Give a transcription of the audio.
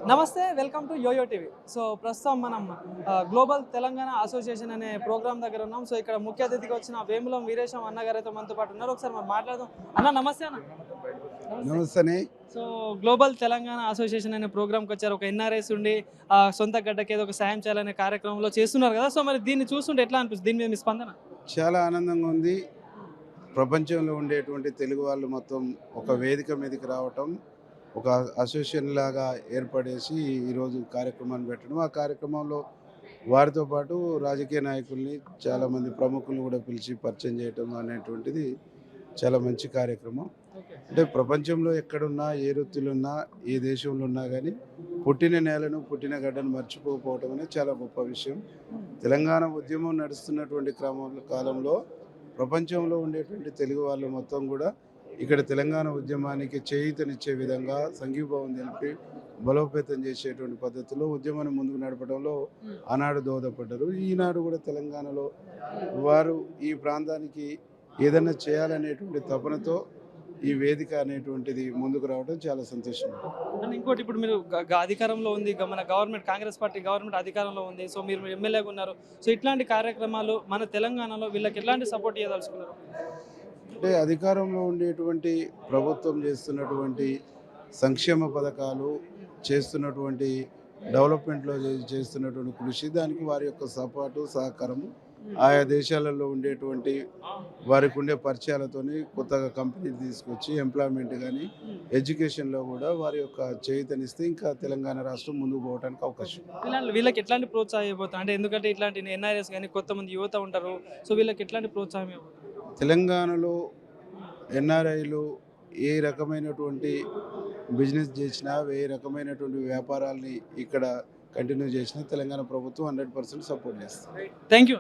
నమస్తే, welcome to YoYo TV. So ప్రస్తుతం మనం గ్లోబల్ తెలంగాణ అసోసియేషన్ అనే ప్రోగ్రామ్ దగ్గర ఉన్నాం. సో ఇక్కడ ముఖ్య అతిథిగా వచ్చిన వేములం వీరేశం అన్నగారు అయితే మనతో పాటు ఉన్నారు. ఒకసారి మనం మాట్లాడదాం. అన్న నమస్తే. అన్న నమస్తే. సో గ్లోబల్ తెలంగాణ అసోసియేషన్ అనే ప్రోగ్రామ్కి వచ్చారు. ఒక ఎన్ఆర్ఎస్ ఉండి సొంత గడ్డకి ఏదో ఒక సాయం చేయాలనే కార్యక్రమంలో చేస్తున్నారు కదా. సో మరి దీన్ని చూస్తుంటే ఎట్లా అనిపిస్తుంది? దీని మీద మీ స్పందన? చాలా ఆనందంగా ఉంది. ప్రపంచంలో ఉండేటువంటి తెలుగు వాళ్ళు మొత్తం ఒక వేదిక మీదకి రావటం, ఒక అసోసియేషన్ లాగా ఏర్పడేసి ఈరోజు కార్యక్రమాన్ని పెట్టడం, ఆ కార్యక్రమంలో వారితో పాటు రాజకీయ నాయకుల్ని చాలామంది ప్రముఖులను కూడా పిలిచి పరిచయం చేయటం అనేటువంటిది చాలా మంచి కార్యక్రమం. అంటే ప్రపంచంలో ఎక్కడున్నా, ఏ వృత్తిలున్నా, ఏ దేశంలో ఉన్నా కానీ పుట్టిన నేలను, పుట్టిన గడ్డను మర్చిపోకపోవడం అనేది చాలా గొప్ప విషయం. తెలంగాణ ఉద్యమం నడుస్తున్నటువంటి కాలంలో ప్రపంచంలో ఉండేటువంటి తెలుగు వాళ్ళు మొత్తం కూడా ఇక్కడ తెలంగాణ ఉద్యమానికి చేయూతనిచ్చే విధంగా సంఘీభావం తెలిపి బలోపేతం చేసేటువంటి పద్ధతిలో ఉద్యమాన్ని ముందుకు నడపడంలో ఆనాడు దోహదపడ్డారు. ఈనాడు కూడా తెలంగాణలో వారు ఈ ప్రాంతానికి ఏదైనా చేయాలనేటువంటి తపనతో ఈ వేదిక అనేటువంటిది ముందుకు రావడం చాలా సంతోషం. ఇంకోటి, ఇప్పుడు మీరు అధికారంలో ఉంది, మన గవర్నమెంట్, కాంగ్రెస్ పార్టీ గవర్నమెంట్ అధికారంలో ఉంది. సో మీరు ఎమ్మెల్యేగా ఉన్నారు. సో ఇట్లాంటి కార్యక్రమాలు మన తెలంగాణలో వీళ్ళకి ఎట్లాంటి సపోర్ట్ చేయదలుచుకున్నారు? అంటే అధికారంలో ఉండేటువంటి ప్రభుత్వం చేస్తున్నటువంటి సంక్షేమ పథకాలు, చేస్తున్నటువంటి డెవలప్మెంట్లో చేస్తున్నటువంటి కృషి, దానికి వారి యొక్క సపోర్టు, సహకారము, ఆయా దేశాలలో ఉండేటువంటి వారికి ఉండే పరిచయాలతోని కొత్తగా కంపెనీలు తీసుకొచ్చి ఎంప్లాయ్మెంట్ కానీ ఎడ్యుకేషన్లో కూడా వారి యొక్క చేయూతనిస్తే ఇంకా తెలంగాణ రాష్ట్రం ముందుకు పోవడానికి అవకాశం. వీళ్ళకి ఎట్లాంటి ప్రోత్సాహం ఇవ్వబోతుంది అంటే, ఎందుకంటే ఇట్లాంటి ఎన్ఆర్ఎస్ కానీ కొంతమంది యువత ఉంటారు. సో వీళ్ళకి ఎట్లాంటి ప్రోత్సాహం ఇవ్వబోతుంది? తెలంగాణలో ఎన్ఆర్ఐలు ఏ రకమైనటువంటి బిజినెస్ చేసినా, ఏ రకమైనటువంటి వ్యాపారాల్ని ఇక్కడ కంటిన్యూ చేసినా తెలంగాణ ప్రభుత్వం 100% సపోర్ట్ చేస్తుంది. Thank you.